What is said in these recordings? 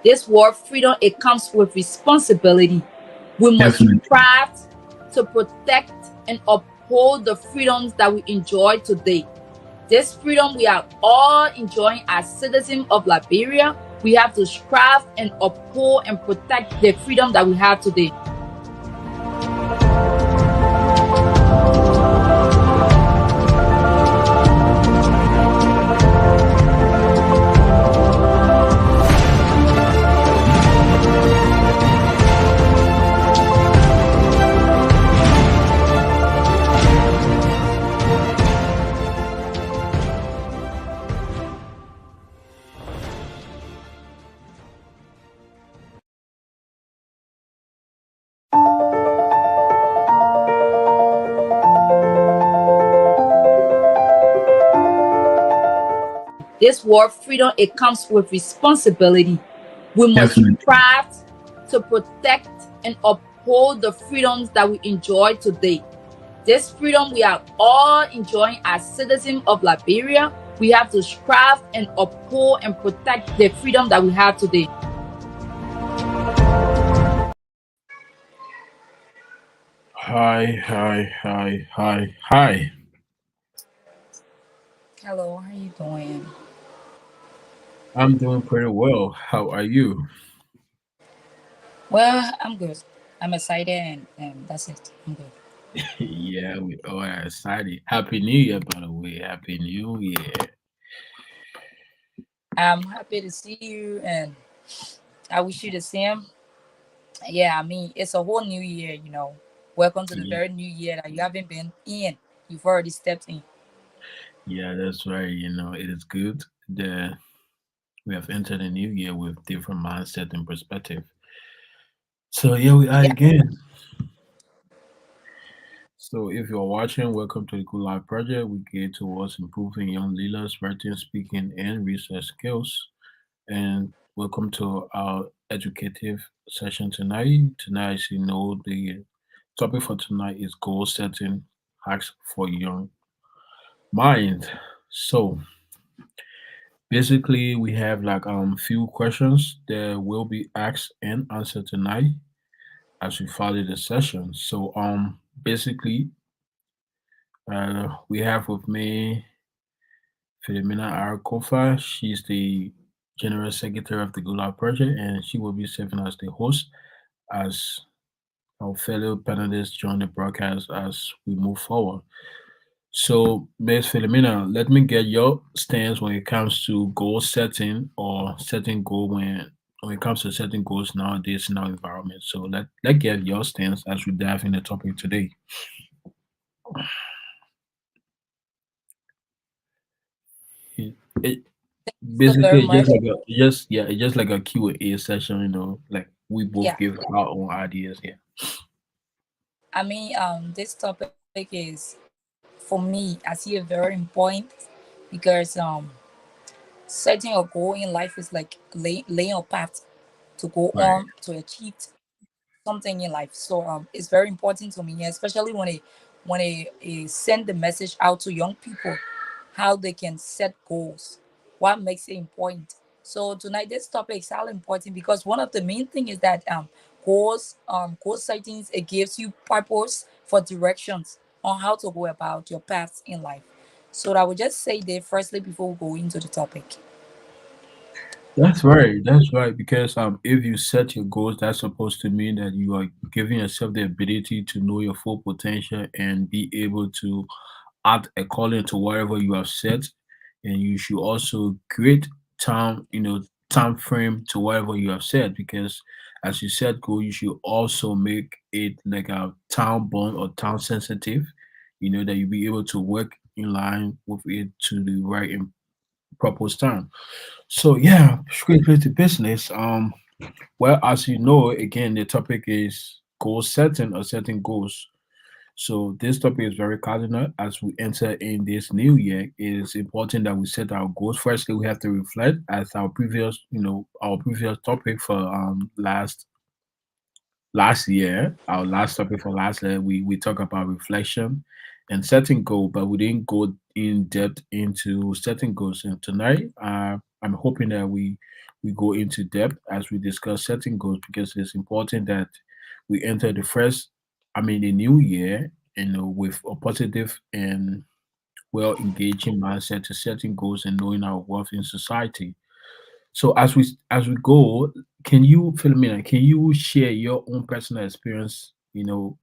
This word freedom, it comes with responsibility. We must Definitely. strive to protect and uphold the freedoms that we enjoy today. This freedom we are all enjoying as citizens of Liberia. We have to strive and uphold and protect the freedom that we have today. This word freedom, it comes with responsibility. We must Definitely. strive to protect and uphold the freedoms that we enjoy today. This freedom we are all enjoying as citizens of Liberia. We have to strive and uphold and protect the freedom that we have today. Hi, hi, hi, hi, hi. Hello, how are you doing? I'm doing pretty well. How are you? Well, I'm good. I'm excited and that's it. I'm good. Yeah, we all are excited. Happy New Year, by the way. Happy New Year. I'm happy to see you and I wish you the same. Yeah, I mean, it's a whole new year. Welcome to the Yeah, very new year that you haven't been in. You've already stepped in. yeah, that's right. It is good that we have entered a new year with different mindset and perspective. So here we are Yeah. again. So if you're watching, welcome to the Good Life Project. We gear towards improving young leaders' writing, speaking, and research skills. And welcome to our educative session tonight. Tonight, as you know, the topic for tonight is goal setting hacks for young mind. So basically, we have like few questions that will be asked and answered tonight as we follow the session. So basically, we have with me Philomena Arakofa. She's the General Secretary of the Gula Project, and she will be serving as the host as our fellow panelists join the broadcast as we move forward. So, Ms. Philomena, let me get your stance when it comes to goal setting or setting goal when it comes to setting goals nowadays in our environment. So let get your stance as we dive in the topic today. It So very basically it's much. just like a it's just like a Q and A session, like we both Yeah. give our own ideas here. I mean, this topic is for me, I see it very important because setting a goal in life is like laying a path to go Right. on to achieve something in life. So it's very important to me, especially when I send the message out to young people how they can set goals, what makes it important. So tonight this topic is all important because one of the main thing is that goal settings, it gives you purpose for directions on how to go about your paths in life. So I would just say that firstly before we go into the topic. That's right. That's right. Because if you set your goals, that's supposed to mean that you are giving yourself the ability to know your full potential and be able to act according to whatever you have set. And you should also create time frame to whatever you have set. Because as you set goal, you should also make it like a town bound or town sensitive. That you'll be able to work in line with it to the right and proper time. So yeah, straight to business. Well, as you know, again, the topic is goal setting or setting goals. So this topic is very cardinal as we enter in this new year. It is important that we set our goals. Firstly, we have to reflect as our previous topic for last year, our last topic for last year, we talk about reflection and setting goal, but we didn't go in depth into setting goals. And tonight, I'm hoping that we go into depth as we discuss setting goals because it's important that we enter the first, I mean, the new year, with a positive and well engaging mindset to setting goals and knowing our worth in society. So as we go, can you, Philomena, can you share your own personal experience,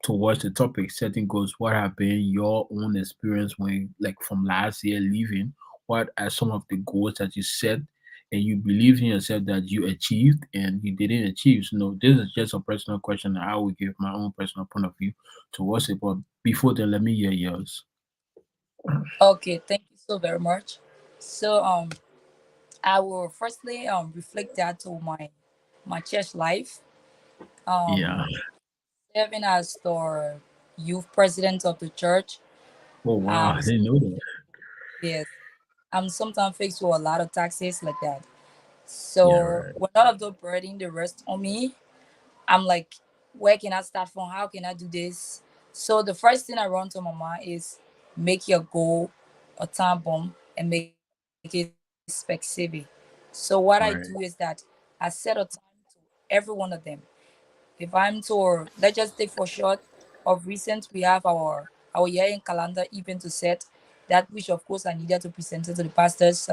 towards the topic setting goals? What have been your own experience when, like, from last year leaving? What are some of the goals that you set and you believe in yourself that you achieved and you didn't achieve? So, no, this is just a personal question. I will give my own personal point of view towards it. But before then, let me hear yours. Okay, thank you so very much. So I will firstly reflect that to my church life. Yeah. Um Serving as the youth president of the church. Oh wow, I Um didn't know that. yes, I'm sometimes faced with a lot of taxes like that. Yeah, So right, when all of the burden the rest on me, I'm like, where can I start from? How can I do this? So the first thing I run to my mind is make your goal a time bomb and make it specific. So what I do is that right, I set a time to every one of them. If I'm to, let's just take for short, of recent we have our year in calendar even to set that, which of course I needed to present it to the pastors.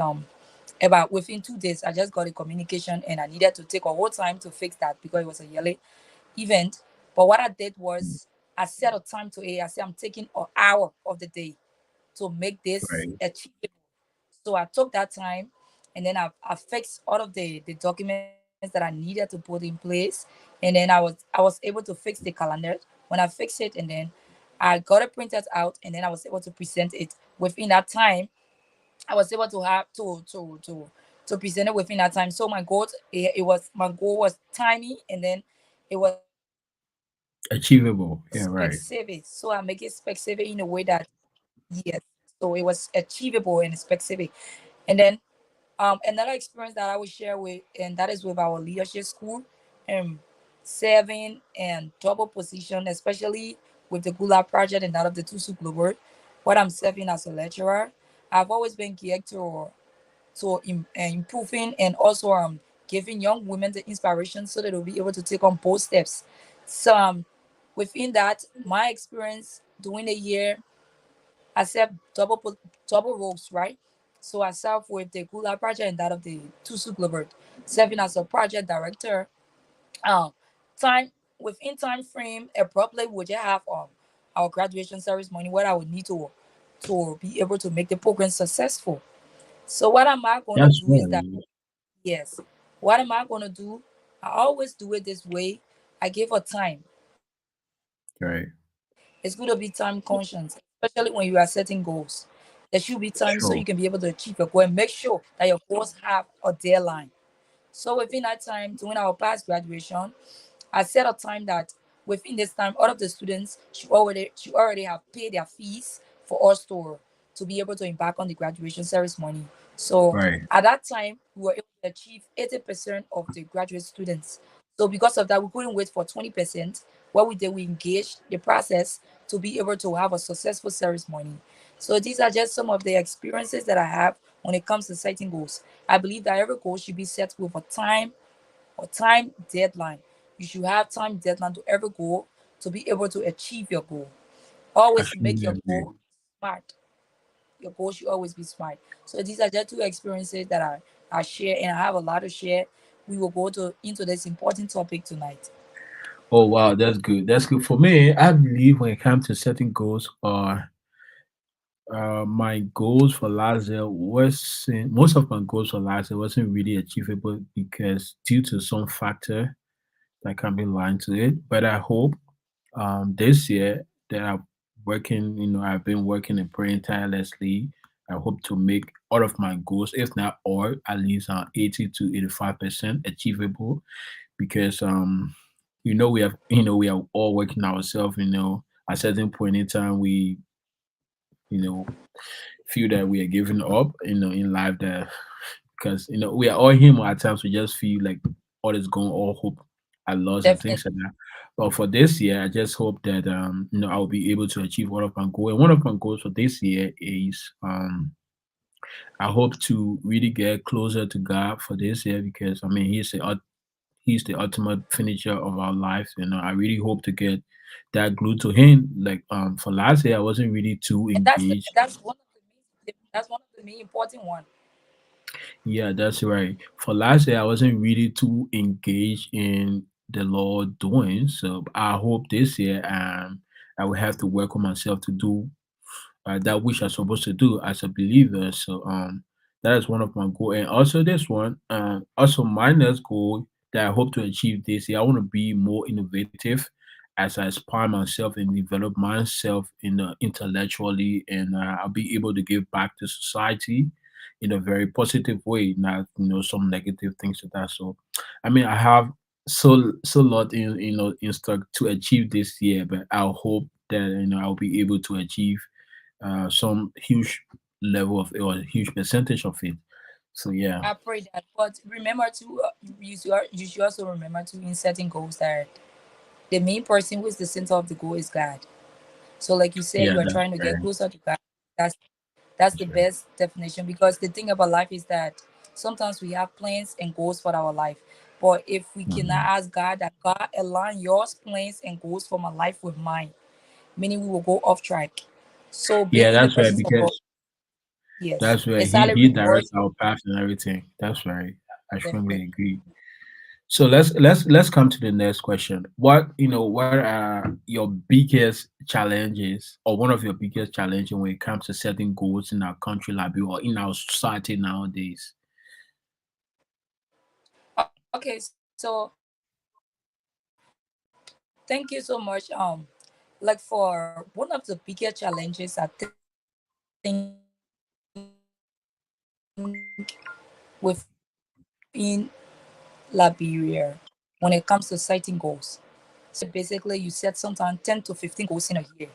About within 2 days I just got a communication and I needed to take a whole time to fix that because it was a yearly event. But what I did was I set a time to it. I said I'm taking an hour of the day to make this right. achievable. So I took that time and then I fixed all of the documents that I needed to put in place. And then I was able to fix the calendar. When I fixed it and then I got it printed out and then I was able to present it within that time. I was able to have to present it within that time. So my goal was tiny and then it was specific. So I make it Achievable. Yeah, specific in right. a way that yes. So it was achievable and specific. And then another experience that I will share with, and that is with our leadership school, um, serving and double position, especially with the Gula project and that of the Tusu Global. What I'm serving as a lecturer, I've always been geared to improving and also giving young women the inspiration so that they'll be able to take on both steps. So within that, my experience during the year, I served double roles, right? So I served with the Gula project and that of the Tusu Global, serving as a project director. Um, time within time frame, abruptly would you have our graduation ceremony where I would need to be able to make the program successful. So what am I gonna That's do is that right. yes, what am I gonna do? I always do it this way. I give a time. It's good to be time conscious, especially when you are setting goals. There should be time so you can be able to achieve Sure. your goal and make sure that your goals have a deadline. So within that time, during our past graduation, I set a time that within this time, all of the students should already have paid their fees for us to be able to embark on the graduation ceremony. So Right. at that time, we were able to achieve 80% of the graduate students. So because of that, we couldn't wait for 20%. What we did, we engaged the process to be able to have a successful ceremony. So these are just some of the experiences that I have when it comes to setting goals. I believe that every goal should be set with a time or time deadline. You should have time deadline to every goal to be able to achieve your goal. I Always make fully your agree. goal smart. Your goal should always be smart. So these are just two experiences that I share and I have a lot to share. We will go to into this important topic tonight. Oh wow, that's good. That's good. For me, I believe when it comes to setting goals, my goals for last year wasn't most of my goals for last year wasn't really achievable because due to some factor that can be lying to it. But I hope this year that I've been working and praying tirelessly. I hope to make all of my goals, if not all, at least 80 to 85% achievable. Because we are all working ourselves. At a certain point in time, we you know feel that we are giving up. In life, that because we are all human at times. We just feel like all is gone, all hope are lost, and things Definitely. like that. But for this year, I just hope that I'll be able to achieve one of my goals. And one of my goals for this year is I hope to really get closer to God for this year because I mean he's the ultimate finisher of our lives. I really hope to get that glued to him. Like for last year, I wasn't really too And that's the, engaged. that's one of the main important one. Yeah, that's right. For last year, I wasn't really too engaged in the Lord doing. So I hope this year I will have to work on myself to do that which I'm supposed to do as a believer. So that is one of my goals. And also this one, also my next goal that I hope to achieve this year, I want to be more innovative as I inspire myself and develop myself intellectually, and I'll be able to give back to society in a very positive way, not some negative things to that. So, I mean, I have so lot in in stock to achieve this year, but I hope that I'll be able to achieve some huge level of or a huge percentage of it. So yeah, I pray that. But remember to you should also remember to in setting goals that the main person who is the center of the goal is God. So like you said, yeah, you are that's trying to get right. closer to God. That's that's the That's right. best definition, because the thing about life is that sometimes we have plans and goals for our life. But if we cannot Mhm. ask God that God align your plans and goals for my life with mine, meaning we will go off track. So being Yeah, in the that's right. presence of God, Because yes, that's right. it's He highly he rewarding. directs our path and everything. That's right. I strongly Definitely. agree. So let's come to the next question. What are your biggest challenges or one of your biggest challenges when it comes to setting goals in our country like or in our society nowadays? Okay, so thank you so much. Like for one of the biggest challenges, I think within Liberia when it comes to setting goals. So basically, you set sometimes 10 to 15 goals in a year.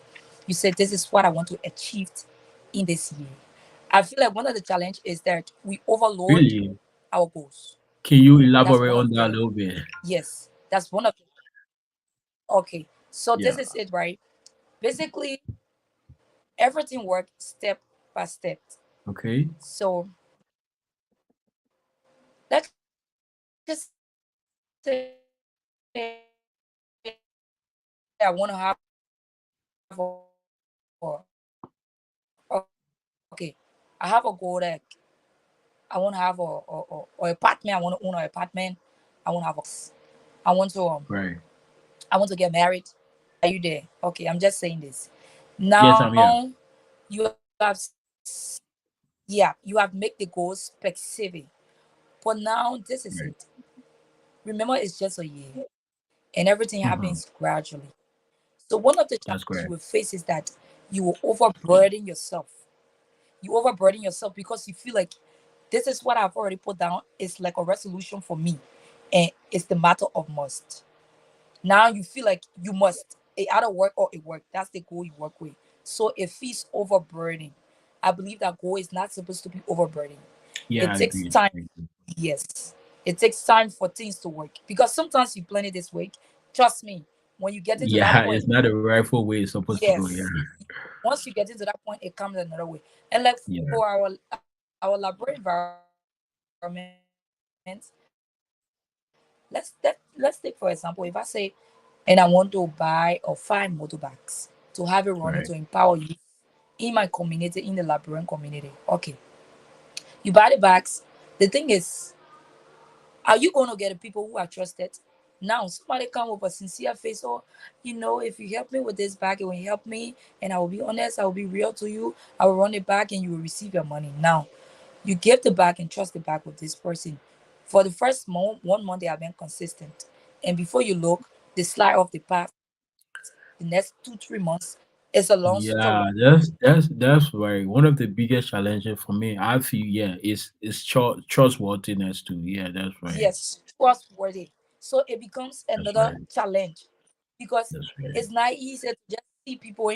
You say, this is what I want to achieve in this year. I feel like one of the challenge is that we overload Really? our goals. Can you That's elaborate one on of that a the, little bit? yes, that's one of the, okay. So Yeah. this is it, right? Basically, everything works step by step. Okay. So let's just say I want to have okay, I have a goal that I want to have a apartment. I want to own an apartment. I want to have I want to Right. I want to get married. Are you there? Okay, I'm just saying this. Yes, I'm here. Now you have yeah, you have make the goals specific. But now this is Right. it. Remember, it's just a year, and everything Mhm. happens gradually. So one of the That's challenges you correct. will face is that you will overburden yourself. You overburden yourself because you feel like this is what I've already put down. It's like a resolution for me, and it's the matter of must. Now you feel like you must. It either work or it work. That's the goal you work with. So it feels overburdening. I believe that goal is not supposed to be overburdening. Yeah, It I takes agree. time. I agree. Yes, it takes time for things to work because sometimes you plan it this way. Trust me, when you get into that Yeah, point, it's not the rightful way it's supposed to go. Yeah. yes, once you get into that point, it comes another way. And like Yeah. for our laboratory environment, let's take for example, if I say, and I want to buy or 5 motorbikes to have it running to Right. empower youth in my community, in the Liberian community. Okay, you buy the bags. The thing is, are you going to get the people who are trusted? Now, somebody come with a sincere face, or if you help me with this bag, it will help me, and I will be honest, I will be real to you. I will run it back, and you will receive your money. Now, you give the bag and trust the bag with this person. For the first 1 month, they have been consistent, and before you look, they slide off the path. The next 2 3 months, it's a long story. Yeah, that's right. One of the biggest challenges for me, I feel, yeah, is trustworthiness too. Yeah, that's right. Yes, trustworthy. So it becomes That's another right. challenge because That's right. it's not easy to just see people,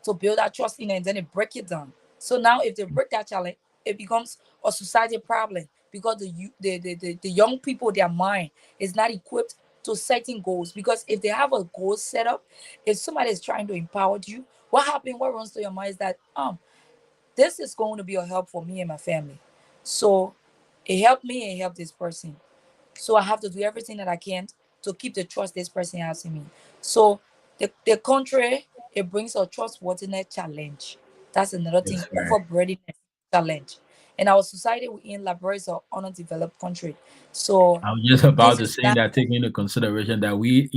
to build that trust in and then they break it down. So now if they break that challenge, it becomes a society problem because the young people, their mind is not equipped to setting goals. Because if they have a goal set up, if somebody is trying to empower you, what happened, what runs through your mind is that this is going to be a help for me and my family. So it helped me, it helped this person. So I have to do everything that I can to keep the trust this person has in me. So the country, it brings a trustworthiness challenge. That's another thing, That's right. overburdening challenge. And our society we in Liberia is an underdeveloped country. So I was just about this to is say that that taking into consideration that we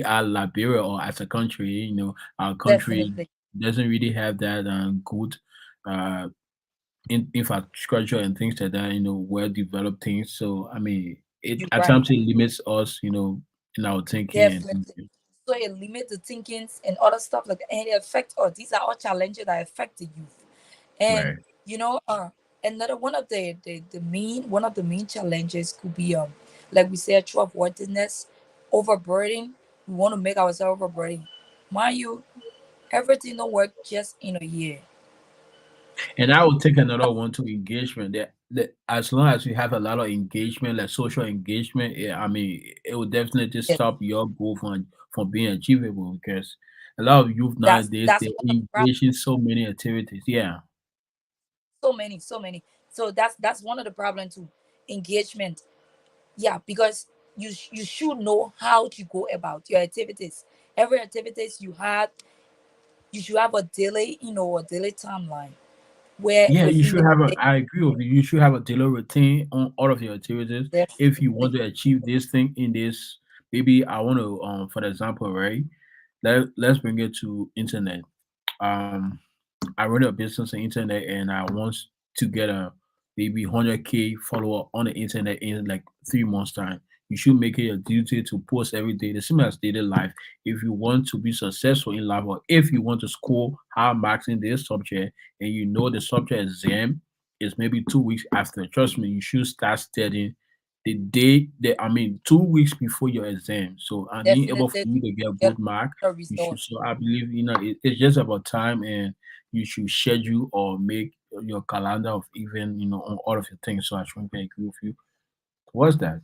are Liberia or as a country, our country definitely doesn't really have that good uh infrastructure and things like that, well developed things. So I mean, it you're at right. times it limits us, in our thinking and things. Definitely. So it limit the thinkings and other stuff like that. And it affect us. These are all challenges that affect the youth. And Right. you know, another one of the main one of the main challenges could be like we said, trustworthiness, overburden. We want to make ourselves overburden. Mind you, everything don't work just in a year. And I would take another one to engagement. That as long as you have a lot of engagement, like social engagement, I mean, it will definitely Yes, stop your goal from being achievable because a lot of youth nowadays that's they one of the problems. engage in so many activities. Yeah, So many. So that's one of the problem too. Engagement. Yeah, because you should know how to go about your activities. Every activities you had, you should have a daily, a daily timeline where yeah. You within should the have a. day, I agree with you. You should have a daily routine on all of your activities if you want definitely to achieve this thing in this. Maybe I want to, for example, right? Let's bring it to internet. Um, I run a business on the internet and I want to get a maybe 100K follower on the internet in like 3 months time. You should make it a duty to post every day, the same as daily life. If you want to be successful in life or if you want to score high marks in this subject and you know the subject exam is maybe 2 weeks after, trust me, you should start studying the day that I mean 2 weeks before your exam. So and being able for definitely you to get a get good mark, a you should. result. So I believe it's just about time and you should schedule or make your calendar of even on all of your things. So I strongly agree with you towards that.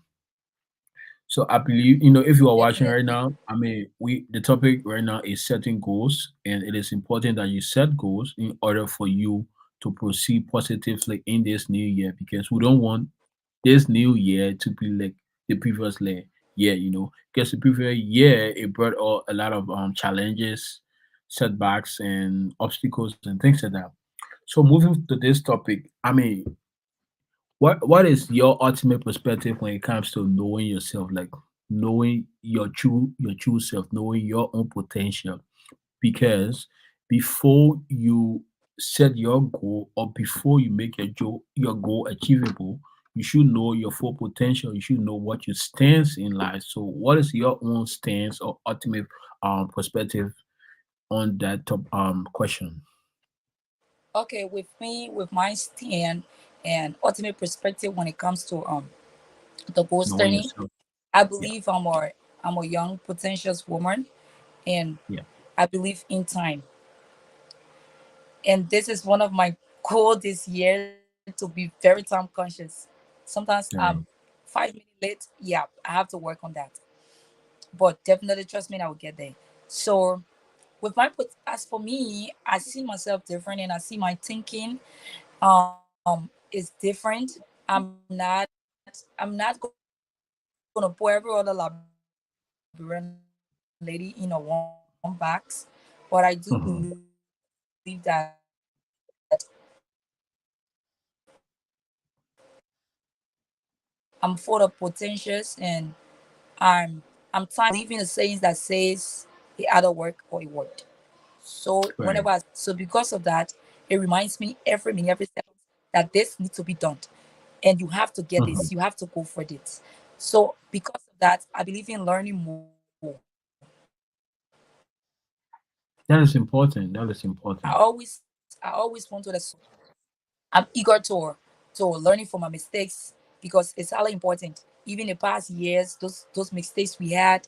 So I believe if you are watching right Definitely. now, I mean we the topic right now is setting goals, and it is important that you set goals in order for you to proceed positively in this new year because we don't want this new year to be like the previous year, because the previous year it brought a lot of challenges, setbacks, and obstacles and things like that. So moving to this topic, I mean, what is your ultimate perspective when it comes to knowing yourself, like knowing your true self, knowing your own potential? Because before you set your goal or before you make your goal achievable, you should know your full potential. You should know what your stance in life. So, what is your own stance or ultimate perspective on that top question? Okay, with me, with my stand and ultimate perspective when it comes to the goal Knowing setting, yourself. I Yeah, believe I'm a young potentials woman, and yeah, I believe in time. And this is one of my goal this year to be very time conscious. Sometimes I'm right. 5 minutes late. Yeah, I have to work on that. But definitely trust me, I will get there. So with as for me, I see myself different and I see my thinking is different. I'm not gonna put every other Liberian lady in a one box, but I do believe that Mhm. I'm full of potentials and I'm tired of believing the sayings that says it either work or it worked. Right. So because of that, it reminds me every second that this needs to be done. And you have to get Mhm. this, you have to go for this. So because of that, I believe in learning more. That is important. That is I important. always want to I'm eager to learning from my mistakes because it's highly important. Even the past years, those mistakes we have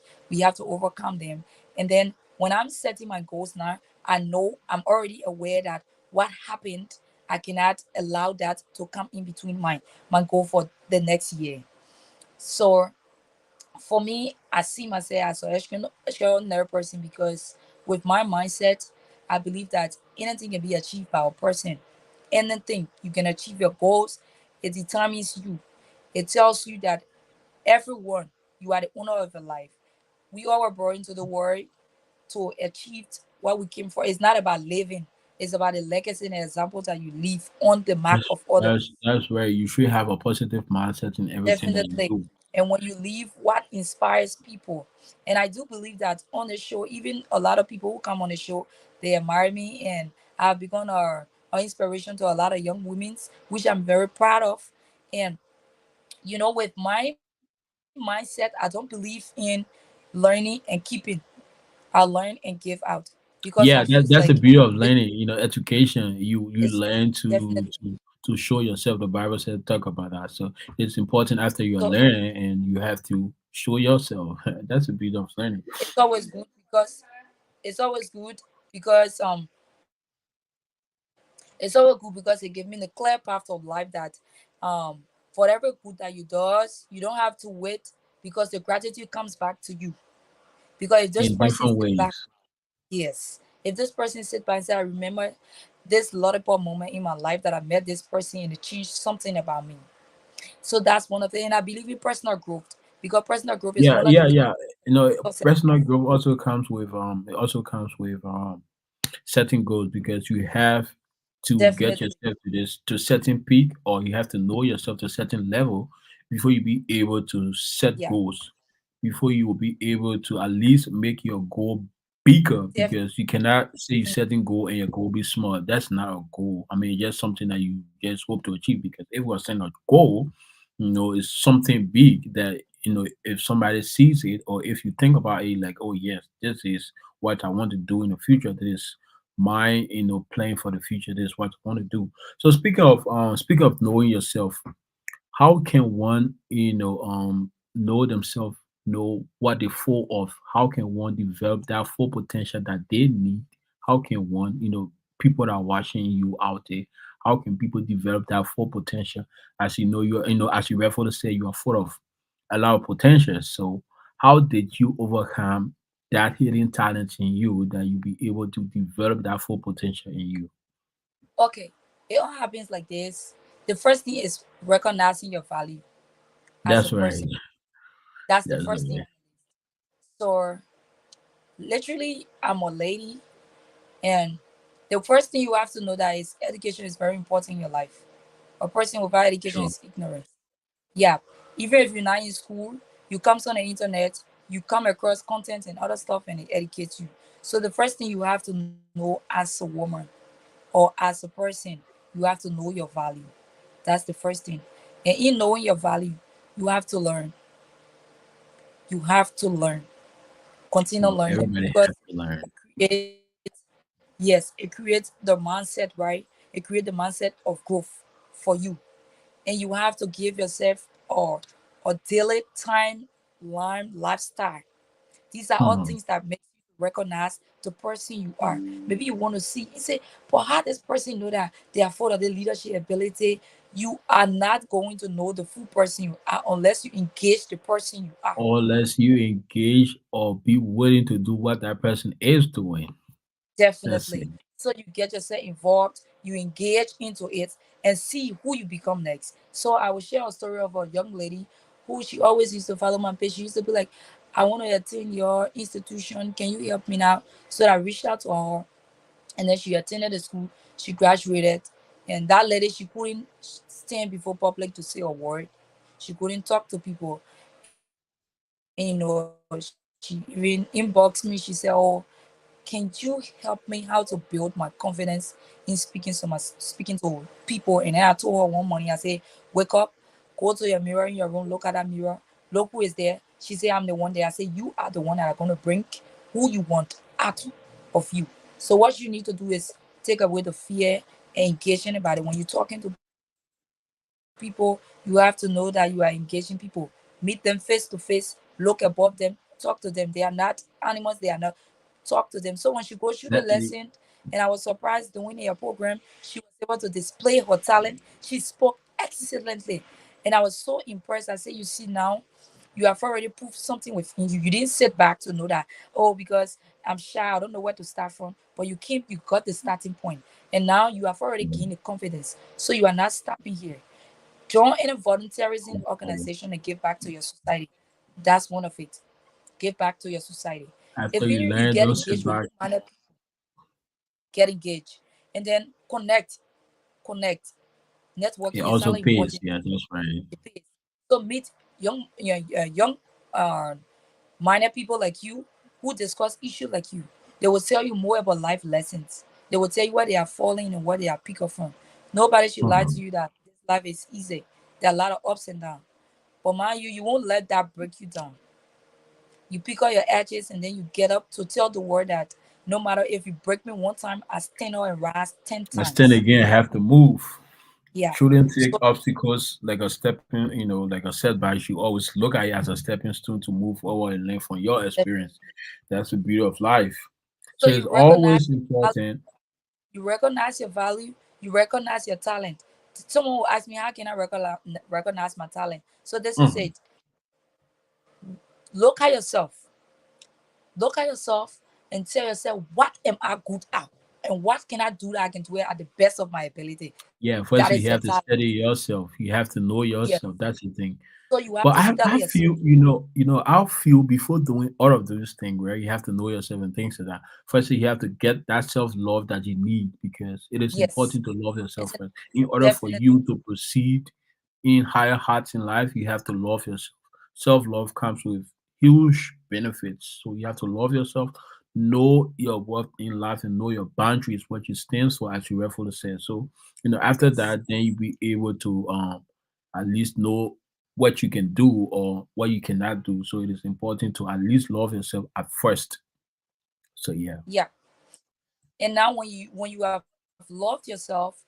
to overcome them. And then when I'm setting my goals now, I know I'm already aware that what happened, I cannot allow that to come in between my goal for the next year. So For me, I see myself as an extraordinary person because with my mindset, I believe that anything can be achieved by a person. Anything you can achieve your goals, it determines you. It tells you that everyone, you are the owner of your life. We all were brought into the world to achieve what we came for. It's not about living, it's about the legacy and the example that you leave on the map That's of other. that's where you should have a positive mindset in everything that you Definitely. do. And when you leave, what inspires people. And I do believe that on the show, even a lot of people who come on the show, they admire me, and I've become a inspiration to a lot of young women, which I'm very proud of. And with my mindset, I don't believe in learning and keeping. I learn and give out because I feel Yeah, like that's the beauty of it learning. You know, education. You is learn definitely to show yourself. The Bible said talk about that. So it's important after you are so. learning and you have to show yourself. That's the beauty of learning. It's always good because it's always good because it's always good because it gives me the clear path of life that for every good that you does, you don't have to wait because the gratitude comes back to you. Because if this In person different sit back, ways. yes, if this person sit back and say, I remember this lollipop moment in my life that I met this person and it changed something about me. So that's one of the, and I believe in personal growth because personal growth is Yeah, one of the yeah, ways yeah. You know, of success. personal growth also comes with it also comes with setting goals because you have to get Definitely, yourself to this to certain peak or you have to know yourself to a certain level before you be able to set yeah, goals before you will be able to at least make your goal bigger definitely. because you cannot say you setting goal and your goal be small. That's not a goal. I mean, it's just something that you just hope to achieve because if we're setting a goal, it's something big that if somebody sees it or if you think about it like, oh yes, this is what I want to do in the future. This is my plan for the future. This is what I want to do. So speaking of knowing yourself, how can one know themselves, know what they full of? How can one develop that full potential that they need? How can one, people that are watching you out there, how can people develop that full potential? As you know, as you rightfully say, you are full of a lot of potential. So how did you overcome that hidden talent in you that you be able to develop that full potential in you? Okay, it all happens like this. The first thing is recognizing your value as a That's right. person. That's the That's first thing. right. So, literally, I'm a lady, and the first thing you have to know that is education is very important in your life. A person without education Sure. is ignorant. Yeah, even if you're not in school, you come on the internet, you come across content and other stuff, and it educates you. So the first thing you have to know as a woman or as a person, you have to know your value. That's the first thing. And in knowing your value, you have to learn. You have to learn. Continue learning Everybody because has to learn. it yes, it creates the mindset, right? It creates the mindset of growth for you. And you have to give yourself a daily time line lifestyle. These are all Mhm. things that make you recognize the person you are. Maybe you want to see, you say, but how does person know that they are full of the leadership ability? You are not going to know the full person you are unless you engage the person you are. Or unless you engage or be willing to do what that person is doing. That's Definitely. it. So you get yourself involved, you engage into it, and see who you become next. So I will share a story of a young lady who she always used to follow my page. She used to be like, I want to attend your institution. Can you help me now? So I reached out to her, and then she attended the school. She graduated, and that lady, she couldn't stand before public to say a word. She couldn't talk to people. And she even inboxed me. She said, "Oh, can you help me how to build my confidence in speaking to people?" And then I told her one morning, I said, wake up, go to your mirror in your room, look at that mirror, look who is there. She said, I'm the one there. I said, you are the one that are gonna bring who you want out of you. So what you need to do is take away the fear and engage anybody. When you're talking to people, you have to know that you are engaging people. Meet them face to face, look above them, talk to them. They are not animals, they are not. Talk to them. So when she goes through the lesson, That and I was surprised doing her program, she was able to display her talent. She spoke excellently. And I was so impressed. I said, you see now, You have already proved something within you. You didn't sit back to know that, oh, because I'm shy, I don't know where to start from. But you got the starting point. And now you have already gained the confidence. So you are not stopping here. Join any volunteerism organization and give back to your society. That's one of it. Give back to your society. After If you you learn, get don't sit engaged with back. like-minded people, get engaged. And then connect. It Networking is also highly pays. important. Yeah, that's right. It pays. So meet young minded people like you who discuss issues like you. They will tell you more about life lessons. They will tell you where they are falling and where they are pick up from. Nobody should lie to Mhm. you that this life is easy. There are a lot of ups and downs. But mind you, you won't let that break you down. You pick up your edges and then you get up to tell the world that no matter if you break me one time, I stand up and rise 10 But then times. again, have to move. Yeah. Shouldn't take So obstacles like a stepping, like a setback. You always look at it as a stepping stone to move forward and learn from your experience. That's the beauty of life. so So it's you recognize always important. you recognize your value, you recognize your talent. Someone will ask me, how can I recognize my talent? So this is Mhm. it. Look at yourself. Look at yourself and tell yourself, what am I good at? And what can I do that I can do it at the best of my ability? Yeah, That first you is your have to talent. study yourself. You have to know Yes. yourself. That's the thing. So you have But to I study yourself. feel, I feel before doing all of those things, right? You have to know yourself and things like that. Firstly, you have to get that self love that you need because it is Yes. important to love It's yourself first. In order for definitely. you to proceed in higher heights in life, you have to love yourself. Self love comes with huge benefits. So you have to love yourself, know your worth in life, and know your boundaries, what you stand for, as you rightfully said. So, after Yes. that, then you'll be able to at least know what you can do or what you cannot do. So it is important to at least love yourself at first. So yeah. Yeah. And now when you have loved yourself,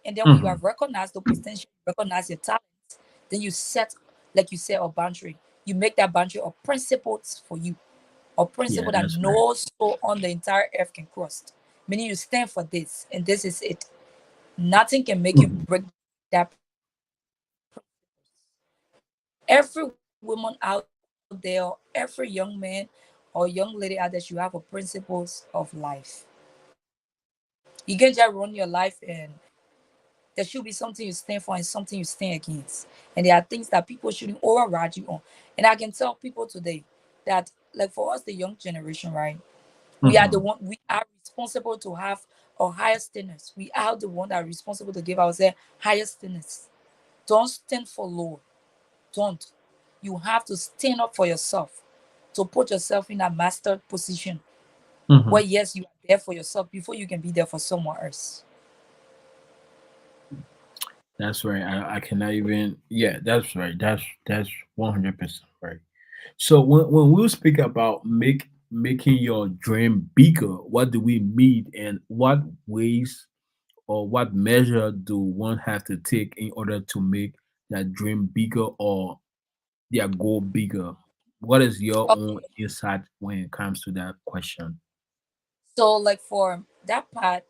and then when you have Hmm. recognized the potential, recognize your talents, then you set, like you said, a boundary. You make that boundary of principles for you, or Yeah, principle that that's right. no soul on the entire earth can cross. Meaning you stand for this, and this is it. Nothing can make you Mhm. break that. Every woman out there, or every young man or young lady out there should have a principles of life. You can just run your life and there should be something you stand for and something you stand against. And there are things that people shouldn't override you on. And I can tell people today that, like for us, the young generation, right? Mhm. We are responsible to have a higher standards. We are the one that are responsible to give ourselves higher standards. Don't stand for low. Don't. You have to stand up for yourself, to put yourself in a master position Mhm. where yes, you are there for yourself before you can be there for someone else. That's right. I cannot even. Yeah, that's right. That's 100% right. So when we speak about making your dream bigger, what do we mean, and what ways or what measure do one have to take in order to make that dream bigger or their goal bigger? What is your own Okay. insight when it comes to that question? So like for that part,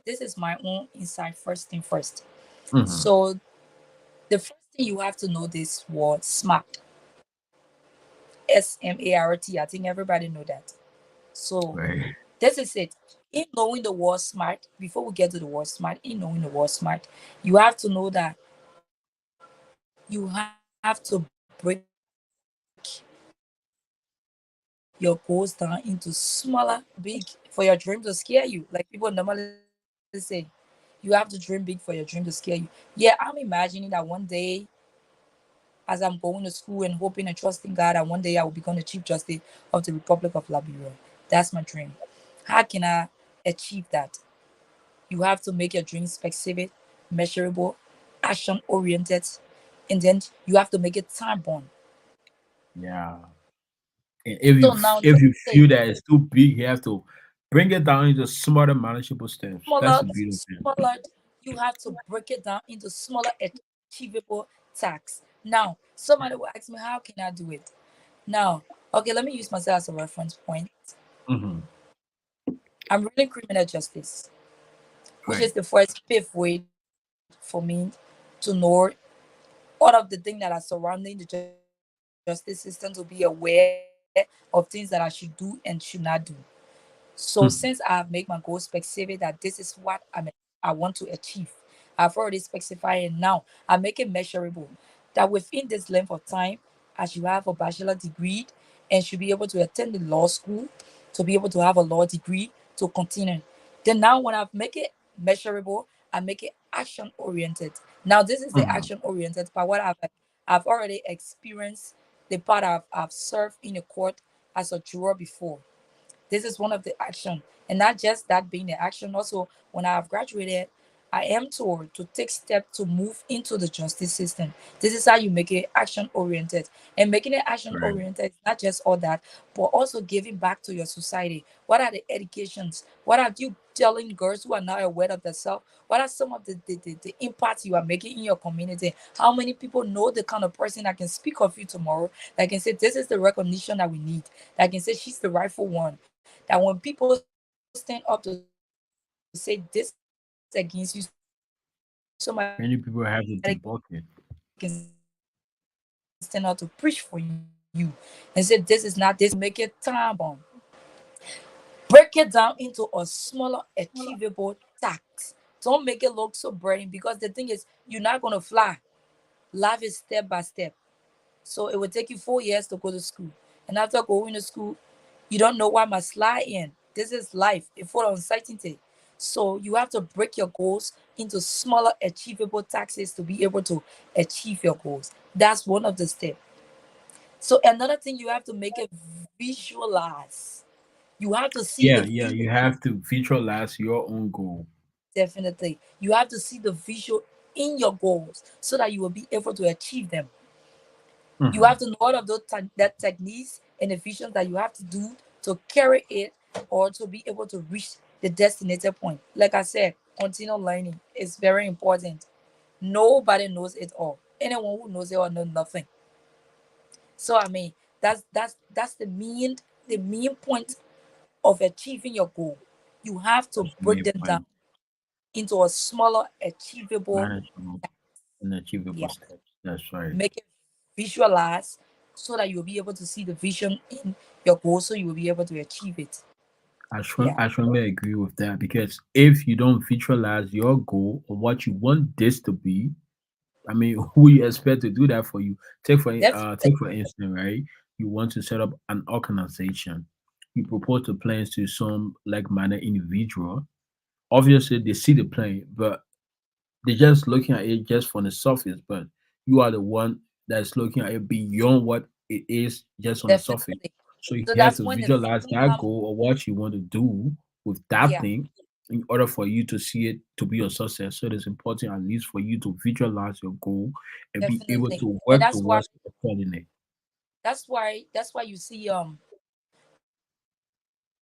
this is my own insight first thing first. Hmm. So the first thing you have to know this word smart. SMART. I think everybody know that. So Right. this is it. In knowing the word smart, before we get to the word smart, in knowing the word smart, you have to know that you have to break your goals down into smaller, big, for your dream to scare you. Like people normally say, you have to dream big for your dream to scare you. Yeah, I'm imagining that one day, as I'm going to school and hoping and trusting God, that one day I will become the Chief Justice of the Republic of Liberia. That's my dream. How can I achieve that? You have to make your dreams specific, measurable, action oriented, and then you have to make it time bound. Yeah. And So now if let's you say feel that it's too big, you have to bring it down into smaller manageable steps. That's smaller, the beauty of it. smaller, you have to break it down into smaller achievable tasks. Now, somebody will ask me, how can I do it? Now, okay, let me use myself as a reference point. Hmm. I'm reading criminal justice, which Right. is the first fifth way for me to know all of the things that are surrounding the justice system. justice system to be aware of things that I should do and should not do. So since Mhm. I have made my goal specific that this is what I want to achieve, I've already specified it now. I make it measurable that within this length of time, I should have a bachelor degree and should be able to attend the law school to be able to have a law degree to continue. Then now when I've make it measurable, I make it action oriented. Now this is the Mhm. action oriented part. What I've already experienced the part I've served in a court as a juror before. This is one of the action, and not just that being the action. Also, when I have graduated, I am told to take steps to move into the justice system. This is how you make it action oriented, and making it action Right. oriented is not just all that, but also giving back to your society. What are the educations? What are you telling girls who are not aware of themselves? What are some of the impacts you are making in your community? How many people know the kind of person that can speak of you tomorrow, that can say this is the recognition that we need, that can say she's the rightful one, that when people stand up to say this against you, somebody can stand out to preach for you. And say this is the right thing to Many do. people have to Somebody debunk it. can stand out to stand up to stand out to preach for you and say this is not this. Make it time bomb. Break it down into a smaller achievable task. Don't make it look so burning, because the thing is you're not gonna fly. Life is step by step. So it will take you 4 years to go to school. And after going to school, you don't know what must lie in. This is life, a full of uncertainty. So you have to break your goals into smaller achievable tasks to be able to achieve your goals. That's one of the steps. So another thing, you have to make it visualize. You have to see the Yeah, yeah. visual. You have to visualize your own goal. Definitely. You have to see the visual in your goals so that you will be able to achieve them. You have Mhm. to know all of those that techniques and the visions that you have to do to carry it or to be able to reach the designated point. Like I said, continual learning is very important. Nobody knows it all. Anyone who knows it all knows nothing. So I mean, that's the main point of achieving your goal. You have to That's the break main them down point. into a smaller achievable. Manageable and achievable Yeah, steps. That's right. make it visualize so that you'll be able to see the vision in your goal, so you will be able to achieve it. Yeah, I strongly agree with that because if you don't visualize your goal or what you want this to be, I mean, who you expect to do that for you? definitely. Take for instance, right? You want to set up an organization. You propose the plans to some like-minded individual. Obviously, they see the plan, but they're just looking at it just from the surface. But you are the one that's looking at it beyond what it is just on the surface. Definitely. So you So have that's to when the visualize vision that come. goal or what you want to do with that Yeah, thing in order for you to see it to be a success. So it is important at least for you to visualize your goal and be able definitely. to And work towards it accordingly. that's why you see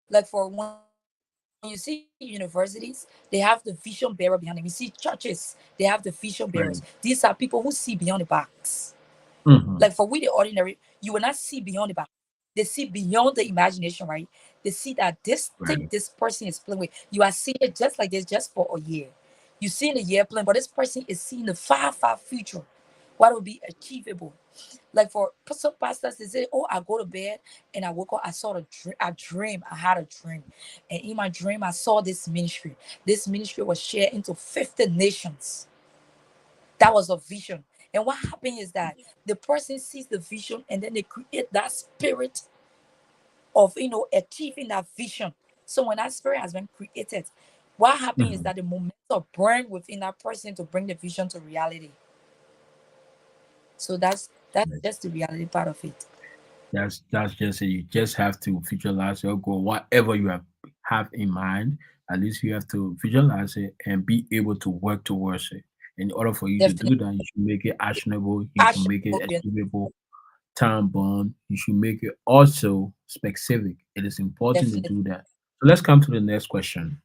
like for when you see universities, they have the vision bearer behind them. You see churches, they have the vision bearers. These are Right. people who see beyond the box. Like for we Hmm. the ordinary, you will not see beyond the box. They see beyond the imagination, right? They see that this thing Right. this person is playing with, you are seeing it just like this, just for a year. You see in a year plan, but this person is seeing the far, far future, what will be achievable. Like for some pastors, they say, "Oh, I go to bed and I woke up. I saw a dream. I dream. I had a dream, and in my dream, I saw this ministry. This ministry was shared into 50 nations. That was a vision. And what happened is that the person sees the vision, and then they create that spirit of achieving that vision. So when that spirit has been created, what happened is Hmm. that the momentum burn within that person to bring the vision to reality. So that's just the reality part of it. That's just it. You just have to visualize your goal, whatever you have in mind. At least you have to visualize it and be able to work towards it. In order for you to Definitely do that, you should make it actionable. You should action make it oriented. achievable, time bound. You should make it also specific. It is important to Definitely. do that. So let's come to the next question.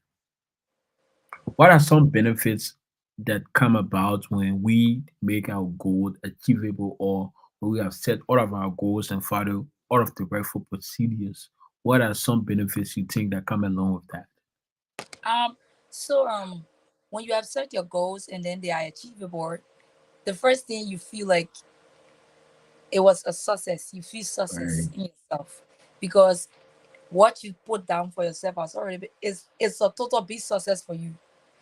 What are some benefits that come about when we make our goal achievable or when we have set all of our goals and follow all of the rightful procedures? What are some benefits you think that come along with that? Um, so when you have set your goals and then they are achievable, the first thing you feel like It was a success. You feel Right. success in yourself because what you put down for yourself has already is it's a total big success for you,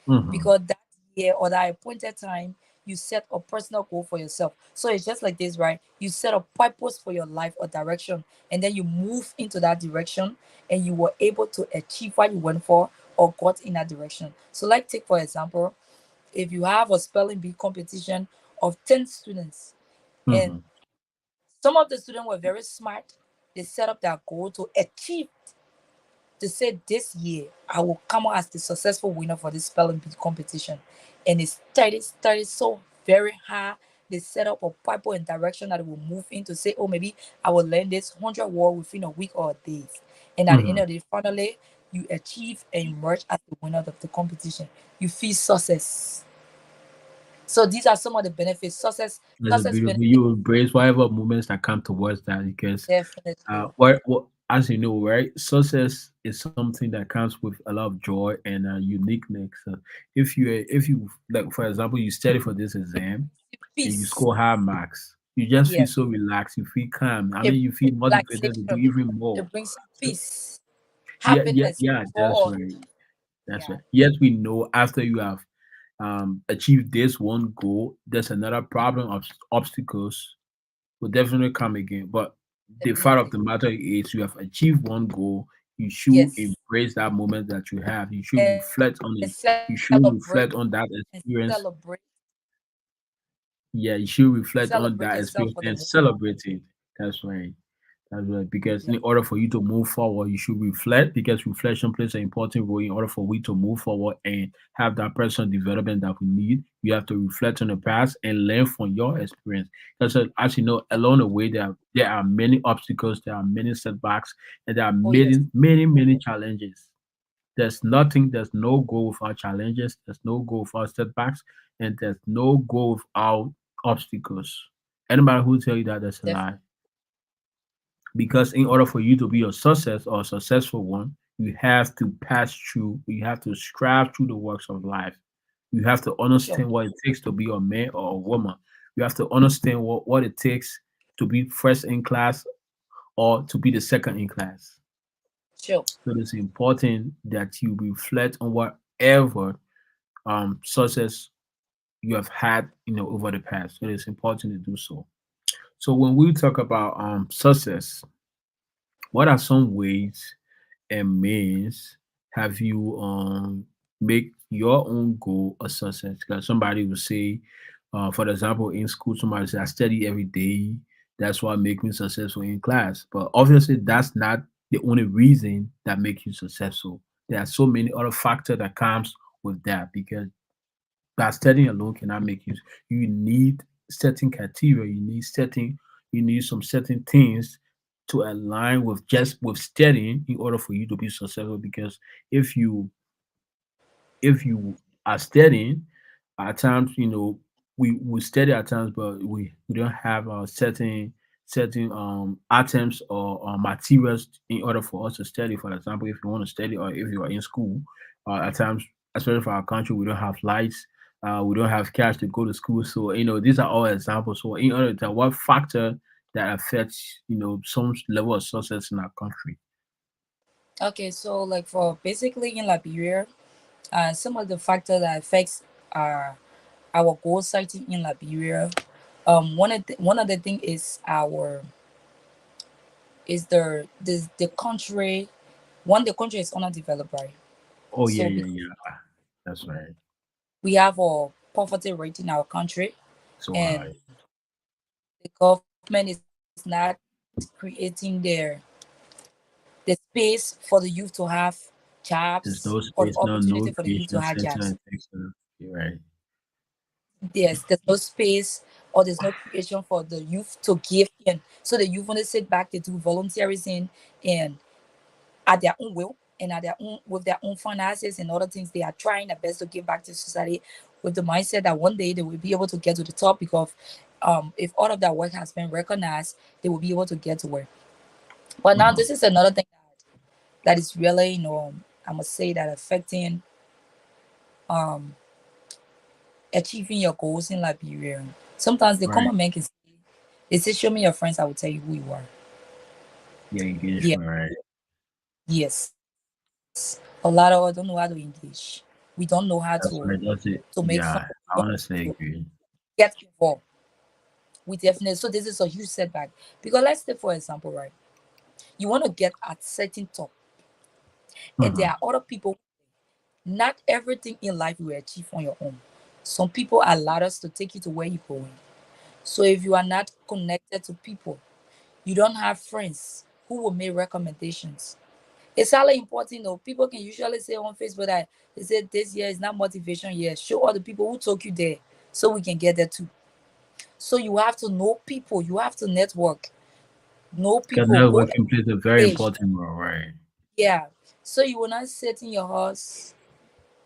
Mm-hmm. because that year or that appointed time you set a personal goal for yourself. So it's just like this, right? You set a purpose for your life or direction, and then you move into that direction, and you were able to achieve what you went for or got in that direction. So, like, take for example, if you have a spelling bee competition of 10 students, and Mm-hmm. some of the students were very smart, they set up their goal to achieve, to say this year I will come out as the successful winner for this spelling bee competition. And it started so very hard. They set up a pipeline and direction that it will move into, say, oh, maybe I will learn this 100 word within a week or days. And at the end Mm-hmm. of the day, finally, you achieve and emerge as the winner of the competition. You feel success. So these are some of the benefits. That's a Success beautiful. benefits, You embrace whatever moments that come towards that because definitely. what as you know, right? Success is something that comes with a lot of joy and uniqueness. If you like, for example, you study for this exam and you Peace. score high marks, you just feel Yes. so relaxed. You feel calm. I It mean, you feel brings motivated to do relaxation. even more. It brings So peace, yeah, yeah, happiness, yeah. That's joy. right. That's Yeah. right. Yes, we know after you have achieved this one goal, there's another problem of obstacles will definitely come again. But the fact of Definitely. the matter is, you have achieved one goal. You should Yes. embrace that moment that you have. You should And reflect on it. You celebrate should reflect on that and experience. celebrate Yeah, you should reflect on celebrate that yourself experience for the and moment. celebrate it. That's right. That's right. Because Yeah. in order for you to move forward, you should reflect because reflection plays an important role in order for we to move forward and have that personal development that we need. You have to reflect on the past and learn from your experience. Because as you know, along the way there are many obstacles, there are many setbacks, and there are Oh yes. many challenges. There's no goal without challenges, there's no goal without setbacks, and there's no goal without obstacles. Anybody who tell you that, that's a lie. Definitely. Because in order for you to be a success or a successful one, you have to pass through, you have to strive through the works of life. You have to Sure. understand what it takes to be a man or a woman. You have to understand what it takes to be first in class or to be the second in class. Sure. So it's important that you reflect on whatever success you have had, over the past. So it's important to do so. So when we talk about success, what are some ways and means have you make your own goal a success? Because somebody will say, for example, in school, somebody say, I study every day. That's what make me successful in class. But obviously, that's not the only reason that make you successful. There are so many other factors that comes with that because that studying alone cannot make you. You need certain criteria. You need some certain things to align with just with studying in order for you to be successful. Because if you if you are studying, at times, we study at times, but we don't have certain items or materials in order for us to study. For example, if you want to study or if you are in school, at times, especially for our country, we don't have lights. We don't have cash to go to school. So these are all examples. So in order to what factor that affects some level of success in our country. Okay, so like for basically in Liberia, some of the factors that affects uh, our goal setting in Liberia, one of the thing is our is the country. One, the country is underdeveloped, right? Oh yeah, So yeah, because yeah. That's right. we have a poverty rate in our country, So high. and the government is not creating the space for the youth to have There's jobs no or the space, opportunity no for the youth to creation have center jobs. and things. You're right. There's no space or there's no creation for the youth to give in. So the youth want to sit back, they do volunteerism and at their own will and at their own with their own finances and other things. They are trying their best to give back to society with the mindset that one day they will be able to get to the top because if all of that work has been recognized, they will be able to get to where. But now Uh-huh. this is another thing that is really, I must say that affecting um achieving your goals in Liberia. Sometimes the Right. common man can say They say show me your friends, I will tell you who you are. Yeah, Yeah, engagement, right? yes. A lot of us don't know how to engage. We don't know how That's to right. make That's some it. young Yeah, people I honestly to agree. get involved. We definitely, so this is a huge setback. Because let's say for example, right? You want to get at certain top, and Uh-huh. there are other people. Not everything in life you will achieve on your own. Some people allow us to take you to where you're going. So if you are not connected to people, you don't have friends who will make recommendations. It's highly important though. People can usually say on Facebook that they said this year is not motivation year. Show all the people who took you there so we can get there too. So you have to know people, you have to network, know Because people, go networking plays a very engage. important role, right? Yeah. So you will not sit in your house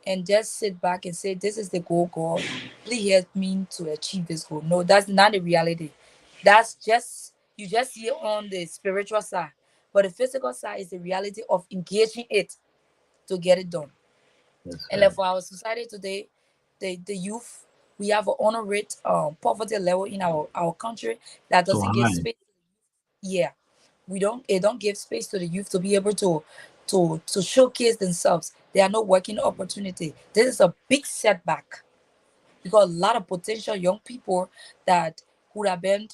and just sit back and say, this is the goal, God. Please help me to achieve this goal. No, that's not the reality. That's just, you just see it on the spiritual side. But the physical side is the reality of engaging it to get it done. That's And like right. for our society today, the youth, we have an honor rate poverty level in our country that So doesn't give high. space. Yeah, we don't, it don't give space to the youth to be able to showcase themselves. There are no working opportunity. This is a big setback because a lot of potential young people that would have been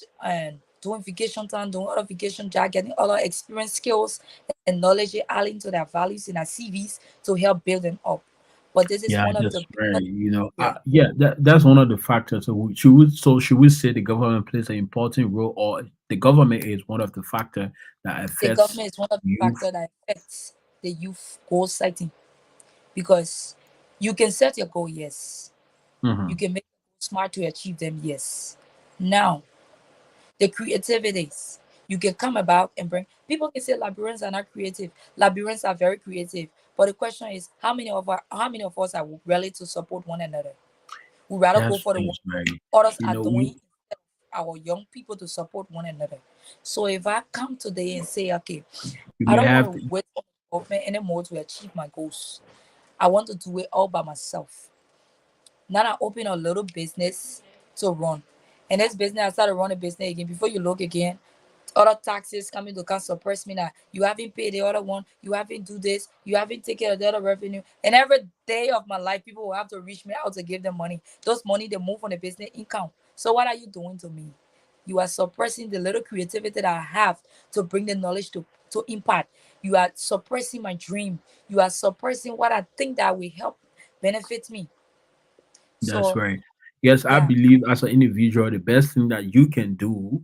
doing vacation time, doing other vacation job, getting other experience, skills, and knowledge adding to their values in their CVs to help build them up. But this is Yeah, one of the that's right. biggest, yeah, Yeah, that's one of the factors. So should we say the government plays an important role, or the government is one of the factor that the affects government is one of the youth? factors that affects the youth goal setting because you can set your goal, yes. You Hmm. can make it smart to achieve them, yes. Now, the creativities you can come about and bring. People can say Liberians are not creative. Liberians are very creative. But the question is, how many of us are ready to support one another? We rather go for the one That's right. others You are know, doing we instead of our young people to support one another. So if I come today and say, okay, we I may don't want have to to, wait for the government anymore to achieve my goals. I want to do it all by myself. Now I open a little business to run. And this business, I started running business again. Before you look again, other taxes coming to come suppress me now. You haven't paid the other one, you haven't do this, you haven't taken care of the other revenue. And every day of my life, people will have to reach me out to give them money. Those money they move on the business income. So what are you doing to me? You are suppressing the little creativity that I have to bring the knowledge to impact. You are suppressing my dream. You are suppressing what I think that will help benefit me. that's So right. Yes, I yeah, believe as an individual, the best thing that you can do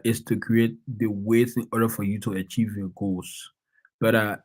is to create the ways in order for you to achieve your goals. But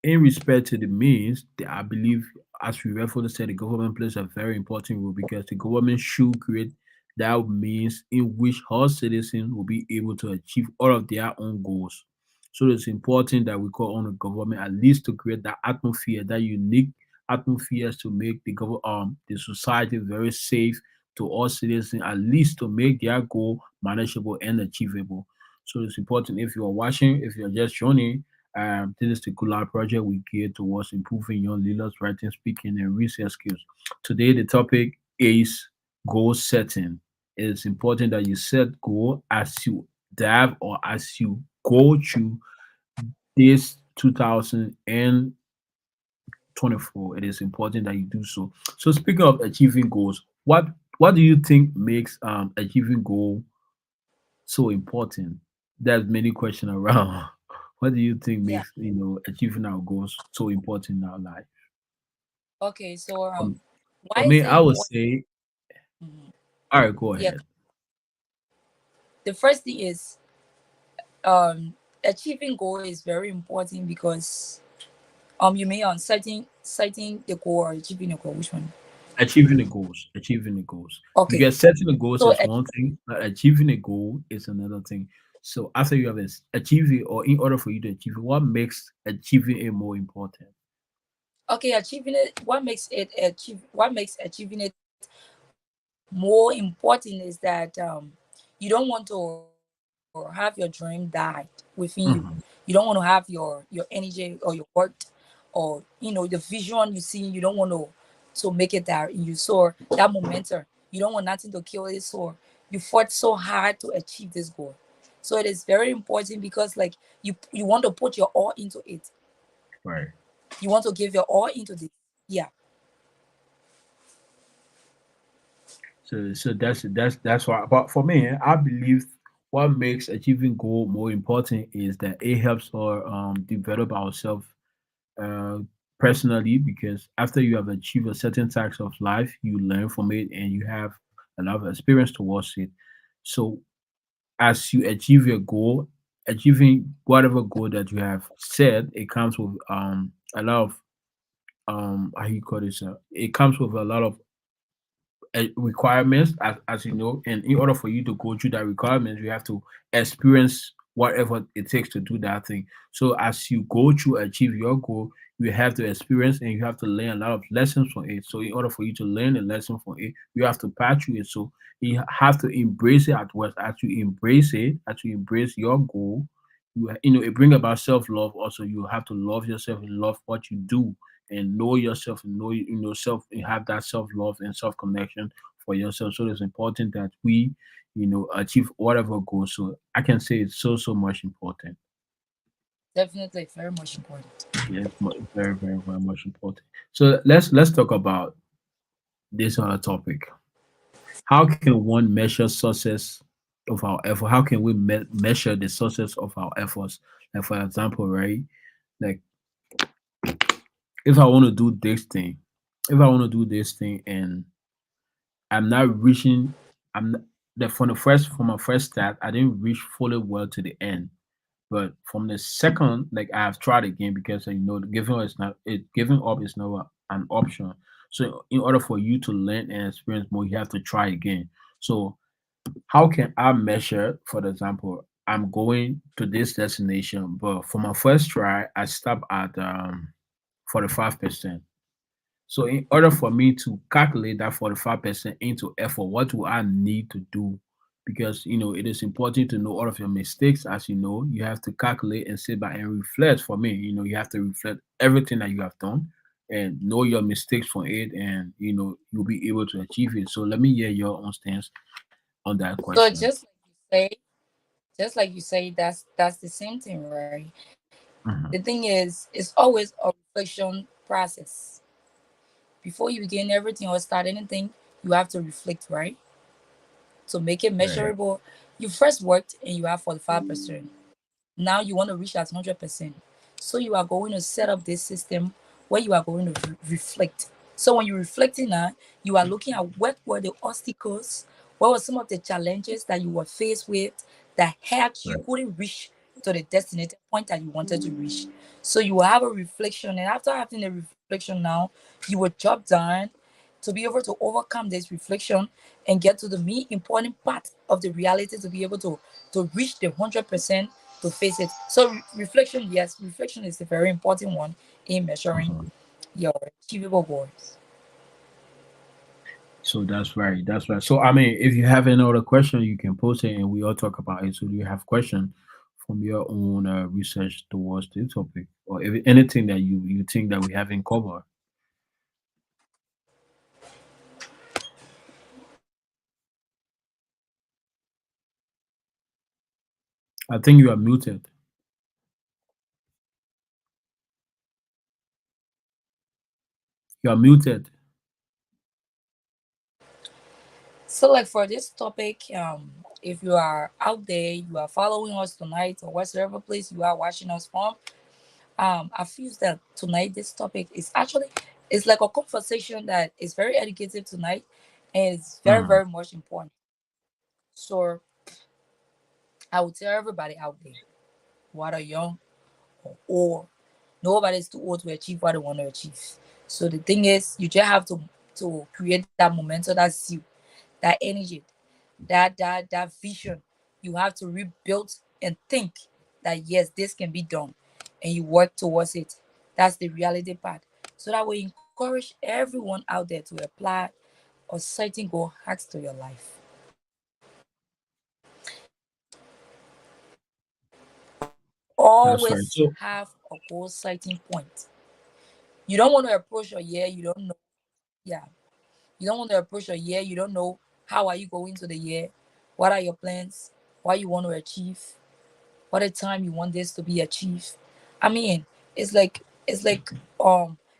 in respect to the means, I believe, as we referred to said, the government plays a very important role because the government should create that means in which all citizens will be able to achieve all of their own goals. So it's important that we call on the government at least to create that atmosphere, that unique atmosphere to make the society very safe to all citizens, at least to make their goal manageable and achievable. So it's important if you are watching, if you're just joining, this is the Kula project we geared towards improving young leaders' writing, speaking, and research skills. Today, the topic is goal setting. It is important that you set goal as you dive or as you go through this 2024. It is important that you do so. So, speaking of achieving goals, what do you think makes achieving goal so important? There's many questions around. What do you think yeah. makes achieving our goals so important in our life? Okay, so Um, why for is me, it I would important? say, Mhm. all right, go Yeah, ahead. the first thing is um achieving goal is very important because you mean on setting the goal or achieving the goal, which one? Achieving the goals, Okay, because setting the goals so is one thing, but achieving a goal is another thing. So after you have achieved it, or in order for you to achieve it, what makes achieving it more important? okay, achieving it, what makes achieving it more important is that you don't want to have your dream died within you. You don't want to have Mhm. your energy or your work or the vision you see, you don't want to make it there in you. So that momentum, you don't want nothing to kill it. So you fought so hard to achieve this goal. So it is very important because like you want to put your all into it. Right. You want to give your all into this. Yeah, So that's why. But for me, I believe what makes achieving goal more important is that it helps us develop ourselves uh, personally, because after you have achieved a certain task of life, you learn from it and you have a lot of experience towards it. So as you achieve your goal, achieving whatever goal that you have set, it comes with a lot of how you call this, it comes with a lot of requirements, as you know, and in order for you to go through that requirements, you have to experience whatever it takes to do that thing. So as you go through achieve your goal, you have to experience and you have to learn a lot of lessons from it. So in order for you to learn a lesson from it, you have to pass through it. So you have to embrace it at once. As you embrace it, as you embrace your goal, you know it bring about self-love. Also, you have to love yourself and love what you do and know yourself and know self and have that self-love and self-connection for yourself. So it's important that we achieve whatever goal. So I can say it's so much important. definitely very much important. Yes, very much important. So let's talk about this other topic. How can one measure success of our effort? How can we measure the success of our efforts? Like for example, right, like if I want to do this thing, if I want to do this thing and I'm not reaching. I'm not, the from my first start, I didn't reach fully well to the end. But from the second, like I have tried again because giving up is not an option. So in order for you to learn and experience more, you have to try again. So how can I measure? For example, I'm going to this destination, but for my first try, I stop at 45%. So in order for me to calculate that 45% into effort, what do I need to do? Because it is important to know all of your mistakes. As you know, you have to calculate and sit back and reflect. For me, you have to reflect everything that you have done and know your mistakes from it, and you'll be able to achieve it. So let me hear your own stance on that So question. just like you say, that's the same thing, right? The thing Mhm. is, it's always a reflection process. Before you begin everything or start anything, you have to reflect, right? To make it Right. measurable, you first worked and you have 45%. Now you want to reach that 100%. So you are going to set up this system where you are going to reflect. So when you're reflecting now, you are looking at what were the obstacles, what were some of the challenges that you were faced with that helped you Right. couldn't reach to the destination point that you wanted to reach. So you will have a reflection, and after having a reflection now, you will drop down to be able to overcome this reflection and get to the main important part of the reality to be able to reach the 100% to face it. So reflection, yes, reflection is a very important one in measuring Mhm. your achievable goals. So that's right. That's right. So I mean, if you have any other question, you can post it and we all talk about it. So do you have question from your own research towards the topic, or if anything that you think that we haven't covered? I think you are muted. You are muted. So like for this topic, if you are out there, you are following us tonight or whatsoever place you are watching us from, I feel that tonight this topic is actually it's like a conversation that is very educative tonight and it's very, Mhm. very much important. So I would tell everybody out there, whether young or old, nobody's too old to achieve what they want to achieve. So the thing is, you just have to create that momentum, that zeal, that energy, that vision. You have to rebuild and think that yes, this can be done, and you work towards it. That's the reality part. So that we encourage everyone out there to apply a certain goal hacks to your life. That's right. Always So have a goal setting point. You don't want to approach a year you don't know. Yeah, you don't want to approach a year you don't know how are you going to the year. What are your plans? What you want to achieve? What the time you want this to be achieved? I mean, it's like it's like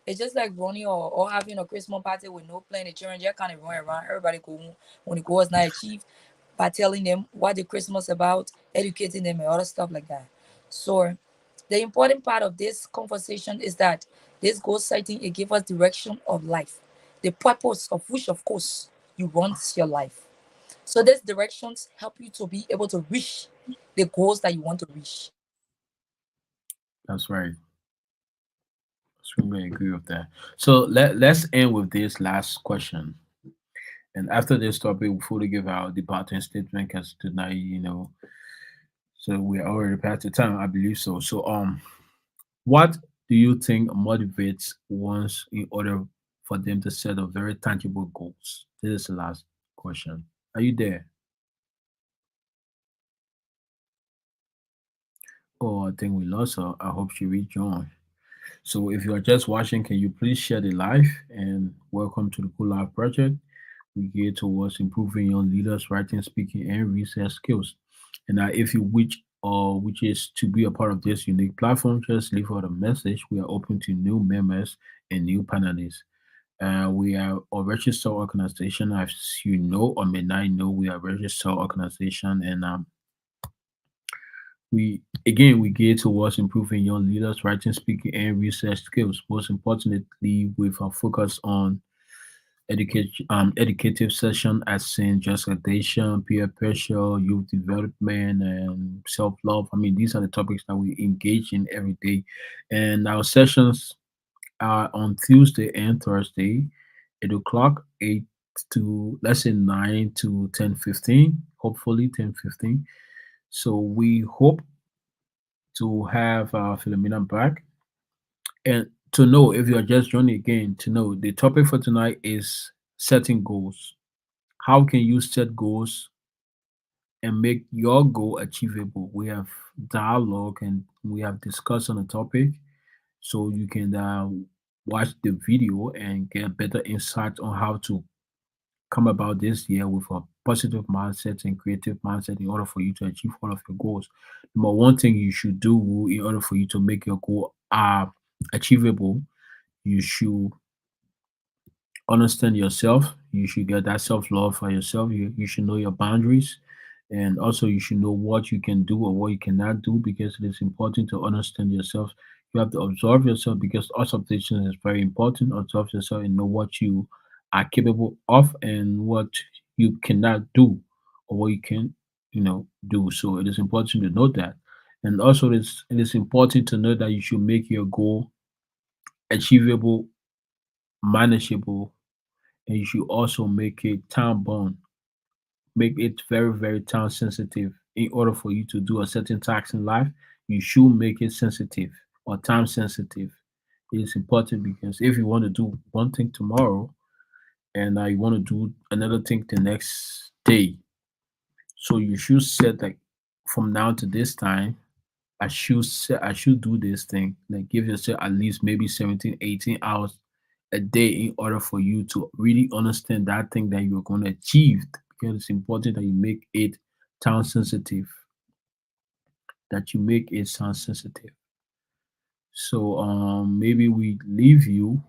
it's just like running or having a Christmas party with no plan. The children just kind of run around. Everybody go home when the goal is not achieved by telling them what the Christmas about, educating them and other stuff like that. So the important part of this conversation is that this goal setting it gives us direction of life, the purpose of which of course you want your life. So these directions help you to be able to reach the goals that you want to reach. That's right. Extremely agree with that. So let's end with this last question. And after this topic, we'll fully give our departing statement because tonight, so we're already past the time, I believe so. So what do you think motivates ones in order for them to set a very tangible goals? This is the last question. Are you there? Oh, I think we lost her. I hope she rejoined. So if you are just watching, can you please share the live and welcome to the Cool Life Project. We gear towards improving young leaders' writing, speaking, and research skills. And if you which is to be a part of this unique platform, just leave out a message. We are open to new members and new panelists. We are a registered organization, as you know or may not know. We are a registered organization, and we gear towards improving young leaders' writing, speaking, and research skills. Most importantly, with a focus on educative session as in just addiction, peer pressure, youth development, and self love. I mean, these are the topics that we engage in every day, and our sessions are on Tuesday and Thursday, 8 o'clock, 8 to let's say 9 to 10:15. Hopefully 10:15. So we hope to have Philomena back. And to know if you are just joining again, to know the topic for tonight is setting goals. How can you set goals and make your goal achievable? We have dialogue and we have discussed on the topic, so you can watch the video and get better insight on how to come about this year with a positive mindset and creative mindset in order for you to achieve all of your goals. Number one thing you should do in order for you to make your goal achievable, you should understand yourself. You should get that self love for yourself. You should know your boundaries. And also, you should know what you can do or what you cannot do because it is important to understand yourself. You have to observe yourself because observation is very important. Observe yourself and know what you are capable of and what you cannot do or what you can, do. So it is important to know that. And also, it is important to know that you should make your goal achievable, manageable, and you should also make it time bound, make it very, very time sensitive. In order for you to do a certain task in life, you should make it sensitive or time sensitive. It is important because if you want to do one thing tomorrow and you want to do another thing the next day, so you should set like from now to this time, I should do this thing. Like give yourself at least maybe 17, 18 hours a day in order for you to really understand that thing that you're going to achieve. Because it's important that you make it sound sensitive, that you make it sound sensitive. So maybe we leave you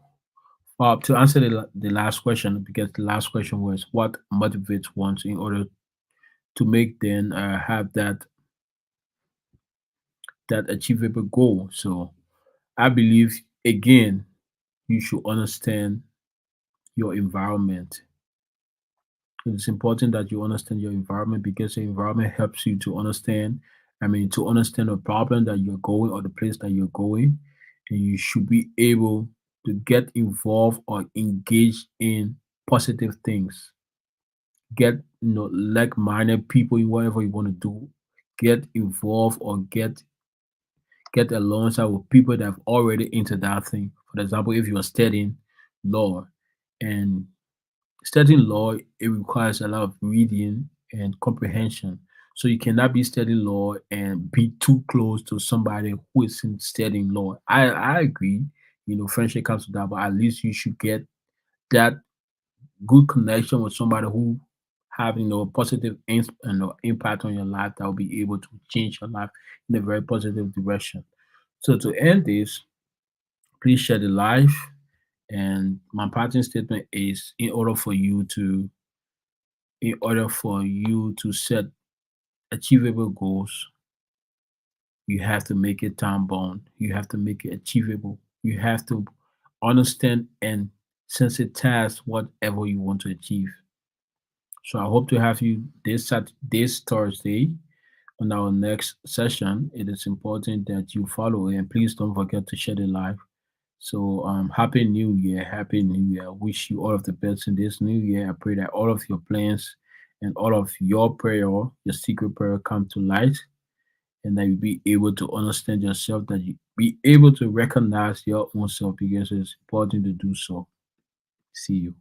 to answer the last question because the last question was what motivates one in order to make them have that achievable goal. So I believe again you should understand your environment. It's important that you understand your environment because your environment helps you to understand, to understand the problem that you're going or the place that you're going. And you should be able to get involved or engage in positive things. Get, like-minded people in whatever you want to do. Get involved or get alongside with people that have already into that thing. For example, if you're studying law and studying law, it requires a lot of reading and comprehension. So you cannot be studying law and be too close to somebody who isn't studying law. I agree, friendship comes with that, but at least you should get that good connection with somebody who have a positive impact on your life that will be able to change your life in a very positive direction. So to end this, please share the life. And my parting statement is in order for you to set achievable goals, you have to make it time bound. You have to make it achievable. You have to understand and sensitize whatever you want to achieve. So I hope to have you this Thursday on our next session. It is important that you follow and please don't forget to share the live. So happy new year, happy new year. I wish you all of the best in this new year. I pray that all of your plans and all of your prayer, your secret prayer come to light, and that you be able to understand yourself, that you be able to recognize your own self because it's important to do so. See you.